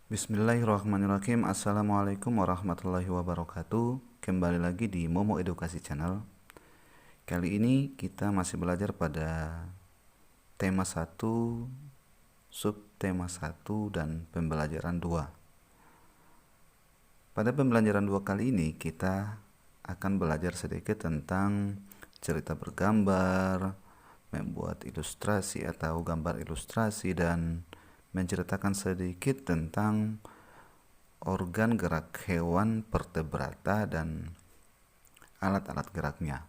Bismillahirrahmanirrahim. Assalamualaikum warahmatullahi wabarakatuh. Kembali lagi di Momo Edukasi Channel. Kali ini kita masih belajar pada tema 1, subtema 1 dan pembelajaran 2. Pada pembelajaran 2 kali ini kita akan belajar sedikit tentang cerita bergambar, membuat ilustrasi atau gambar ilustrasi, dan menceritakan sedikit tentang organ gerak hewan vertebrata dan alat-alat geraknya.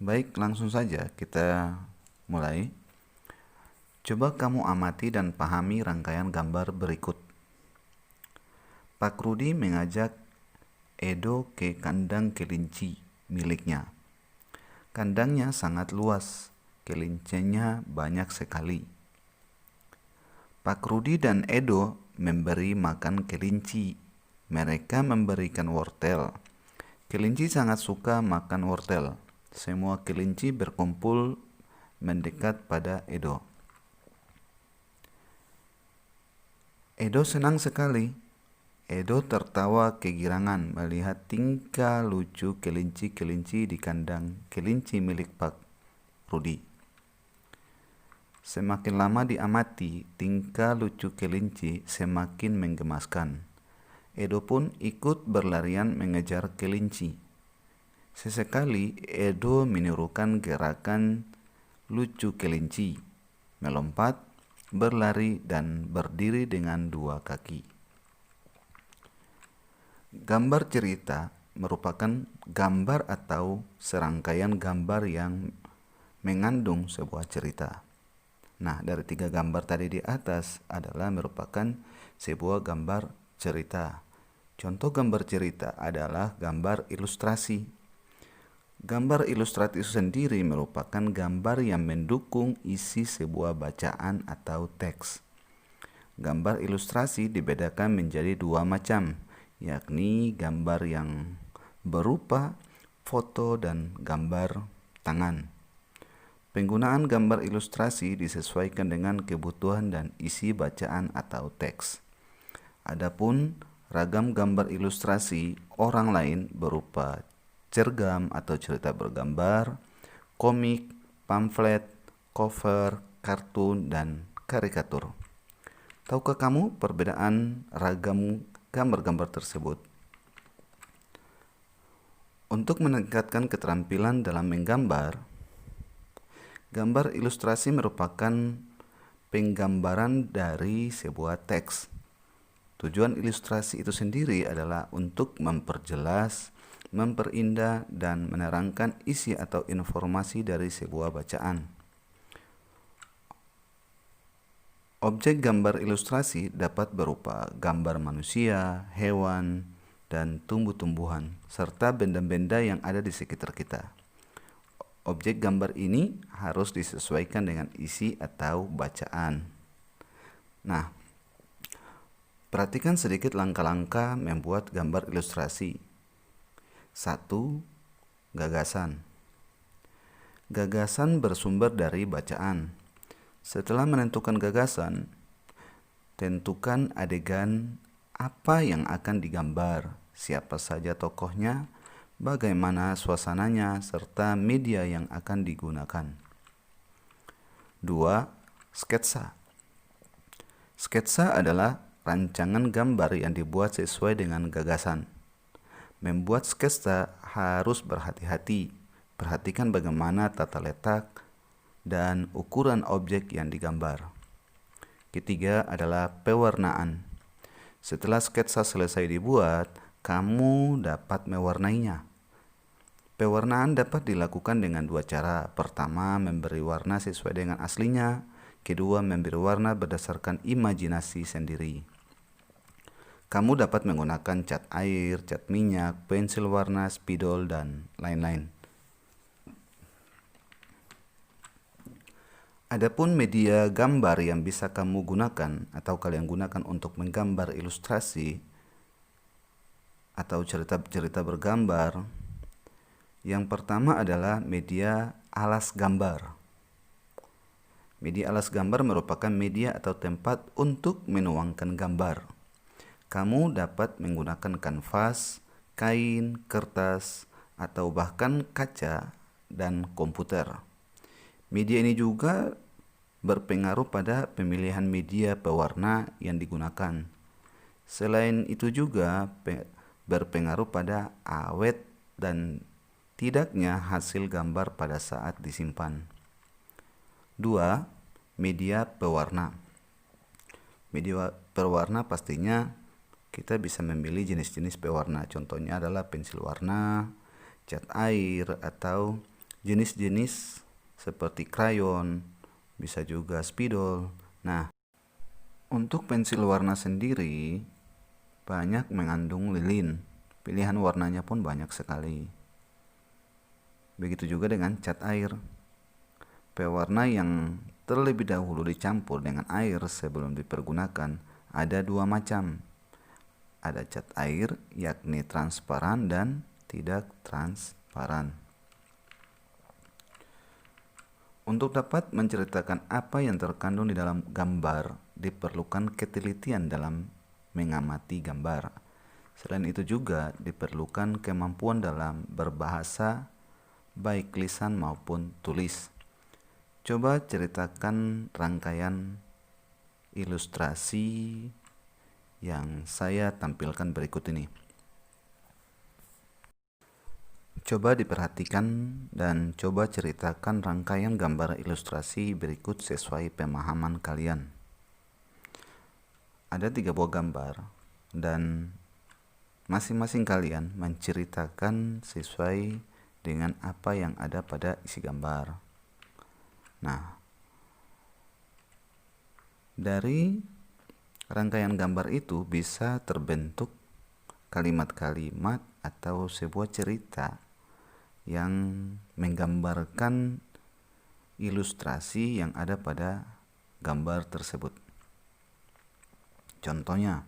Baik, langsung saja kita mulai. Coba kamu amati dan pahami rangkaian gambar berikut. Pak Rudi mengajak Edo ke kandang kelinci miliknya. Kandangnya sangat luas, kelincinya banyak sekali. Pak Rudi dan Edo memberi makan kelinci. Mereka memberikan wortel. Kelinci sangat suka makan wortel. Semua kelinci berkumpul mendekat pada Edo. Edo senang sekali. Edo tertawa kegirangan melihat tingkah lucu kelinci-kelinci di kandang kelinci milik Pak Rudi. Semakin lama diamati, tingkah lucu kelinci semakin menggemaskan. Edo pun ikut berlarian mengejar kelinci. Sesekali Edo menirukan gerakan lucu kelinci, melompat, berlari, dan berdiri dengan dua kaki. Gambar cerita merupakan gambar atau serangkaian gambar yang mengandung sebuah cerita. Nah, dari 3 gambar tadi di atas adalah merupakan sebuah gambar cerita. Contoh gambar cerita adalah gambar ilustrasi. Gambar ilustrasi itu sendiri merupakan gambar yang mendukung isi sebuah bacaan atau teks. Gambar ilustrasi dibedakan menjadi 2 macam, yakni gambar yang berupa foto dan gambar tangan. Penggunaan gambar ilustrasi disesuaikan dengan kebutuhan dan isi bacaan atau teks. Adapun ragam gambar ilustrasi orang lain berupa cergam atau cerita bergambar, komik, pamflet, cover, kartun, dan karikatur. Tahukah kamu perbedaan ragam gambar-gambar tersebut? Untuk meningkatkan keterampilan dalam menggambar, gambar ilustrasi merupakan penggambaran dari sebuah teks. Tujuan ilustrasi itu sendiri adalah untuk memperjelas, memperindah, dan menerangkan isi atau informasi dari sebuah bacaan. Objek gambar ilustrasi dapat berupa gambar manusia, hewan, dan tumbuh-tumbuhan, serta benda-benda yang ada di sekitar kita. Objek gambar ini harus disesuaikan dengan isi atau bacaan. Nah, perhatikan sedikit langkah-langkah membuat gambar ilustrasi. 1. Gagasan. Gagasan bersumber dari bacaan. Setelah menentukan gagasan, tentukan adegan apa yang akan digambar, siapa saja tokohnya, bagaimana suasananya, serta media yang akan digunakan. 2. Sketsa. Sketsa adalah rancangan gambar yang dibuat sesuai dengan gagasan. Membuat sketsa harus berhati-hati. Perhatikan bagaimana tata letak dan ukuran objek yang digambar. Ketiga adalah pewarnaan. Setelah sketsa selesai dibuat, kamu dapat mewarnainya. Pewarnaan dapat dilakukan dengan 2 cara. Pertama, memberi warna sesuai dengan aslinya. Kedua, memberi warna berdasarkan imajinasi sendiri. Kamu dapat menggunakan cat air, cat minyak, pensil warna, spidol, dan lain-lain. Adapun media gambar yang bisa kamu gunakan atau kalian gunakan untuk menggambar ilustrasi atau cerita-cerita bergambar, yang pertama adalah media alas gambar. Media alas gambar merupakan media atau tempat untuk menuangkan gambar. Kamu dapat menggunakan kanvas, kain, kertas, atau bahkan kaca dan komputer. Media ini juga berpengaruh pada pemilihan media pewarna yang digunakan. Selain itu juga berpengaruh pada awet dan tidaknya hasil gambar pada saat disimpan. 2. Media pewarna. Media pewarna pastinya kita bisa memilih jenis-jenis pewarna. Contohnya adalah pensil warna, cat air, atau jenis-jenis seperti krayon, bisa juga spidol. Nah, untuk pensil warna sendiri banyak mengandung lilin. Pilihan warnanya pun banyak sekali. Begitu juga dengan cat air. Pewarna yang terlebih dahulu dicampur dengan air sebelum dipergunakan ada 2 macam. Ada cat air, yakni transparan dan tidak transparan. Untuk dapat menceritakan apa yang terkandung di dalam gambar, diperlukan ketelitian dalam mengamati gambar. Selain itu juga diperlukan kemampuan dalam berbahasa, baik lisan maupun tulis. Coba ceritakan rangkaian ilustrasi yang saya tampilkan berikut ini. Coba diperhatikan dan coba ceritakan rangkaian gambar ilustrasi berikut sesuai pemahaman kalian. Ada 3 buah gambar dan masing-masing kalian menceritakan sesuai dengan apa yang ada pada isi gambar. Nah, dari rangkaian gambar itu bisa terbentuk kalimat-kalimat atau sebuah cerita yang menggambarkan ilustrasi yang ada pada gambar tersebut. Contohnya,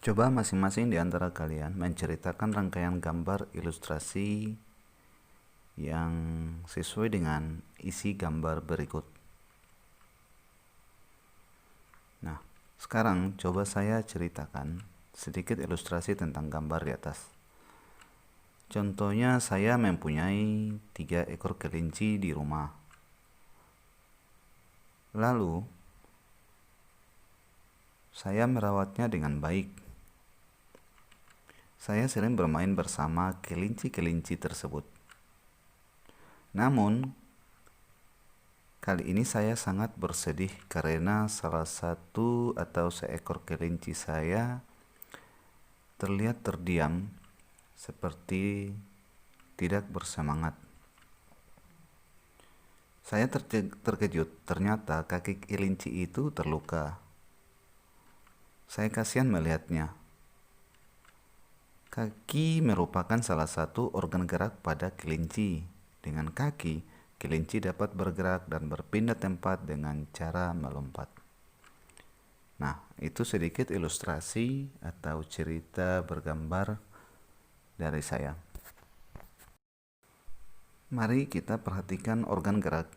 coba masing-masing di antara kalian menceritakan rangkaian gambar ilustrasi yang sesuai dengan isi gambar berikut. Nah, sekarang coba saya ceritakan sedikit ilustrasi tentang gambar di atas. Contohnya, saya mempunyai 3 ekor kelinci di rumah. Lalu, saya merawatnya dengan baik. Saya sering bermain bersama kelinci-kelinci tersebut. Namun, kali ini saya sangat bersedih karena salah satu atau seekor kelinci saya terlihat terdiam seperti tidak bersemangat. Saya terkejut, ternyata kaki kelinci itu terluka. Saya kasihan melihatnya. Kaki merupakan salah satu organ gerak pada kelinci. Dengan kaki, kelinci dapat bergerak dan berpindah tempat dengan cara melompat. Nah, itu sedikit ilustrasi atau cerita bergambar dari saya. Mari kita perhatikan organ gerak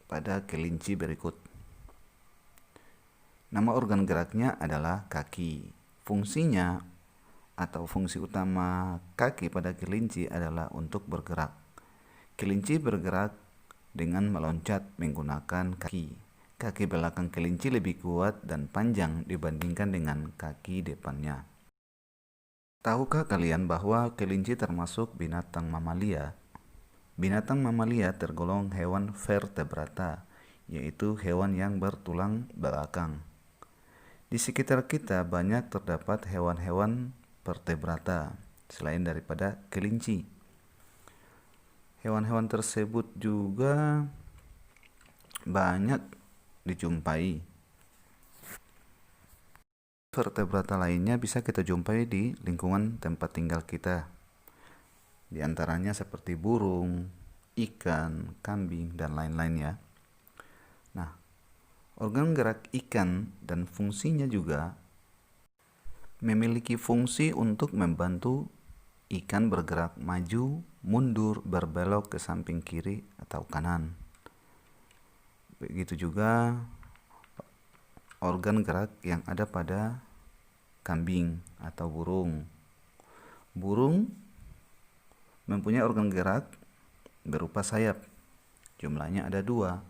pada kelinci berikut. Nama organ geraknya adalah kaki. Fungsinya atau fungsi utama kaki pada kelinci adalah untuk bergerak. Kelinci bergerak dengan meloncat menggunakan kaki. Kaki belakang kelinci lebih kuat dan panjang dibandingkan dengan kaki depannya. Tahukah kalian bahwa kelinci termasuk binatang mamalia? Binatang mamalia tergolong hewan vertebrata, yaitu hewan yang bertulang belakang. Di sekitar kita banyak terdapat hewan-hewan vertebrata selain daripada kelinci. Hewan-hewan tersebut juga banyak dijumpai. Vertebrata lainnya bisa kita jumpai di lingkungan tempat tinggal kita. Di antaranya seperti burung, ikan, kambing, dan lain-lain ya. Nah, organ gerak ikan dan fungsinya juga memiliki fungsi untuk membantu ikan bergerak maju, mundur, berbelok ke samping kiri atau kanan. Begitu juga organ gerak yang ada pada kambing atau burung. Burung mempunyai organ gerak berupa sayap. Jumlahnya ada 2.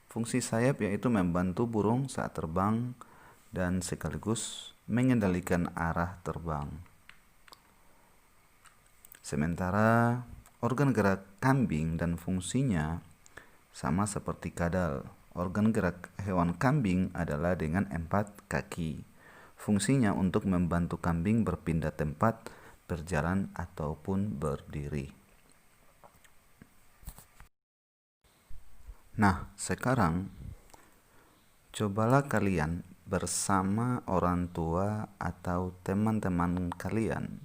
Fungsi sayap yaitu membantu burung saat terbang dan sekaligus mengendalikan arah terbang. Sementara organ gerak kambing dan fungsinya sama seperti kadal. Organ gerak hewan kambing adalah dengan 4 kaki. Fungsinya untuk membantu kambing berpindah tempat, berjalan ataupun berdiri. Nah, sekarang cobalah kalian bersama orang tua atau teman-teman kalian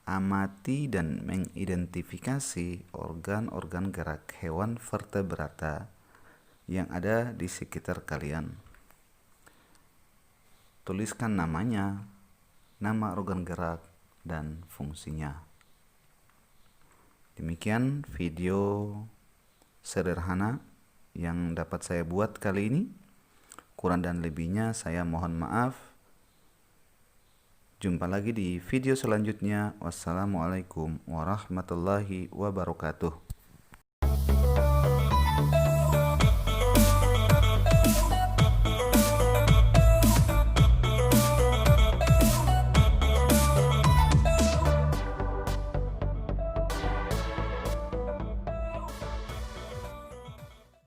amati dan mengidentifikasi organ-organ gerak hewan vertebrata yang ada di sekitar kalian. Tuliskan namanya, nama organ gerak, dan fungsinya. Demikian video sederhana yang dapat saya buat kali ini. Kurang dan lebihnya saya mohon maaf. Jumpa lagi di video selanjutnya. Wassalamualaikum warahmatullahi wabarakatuh.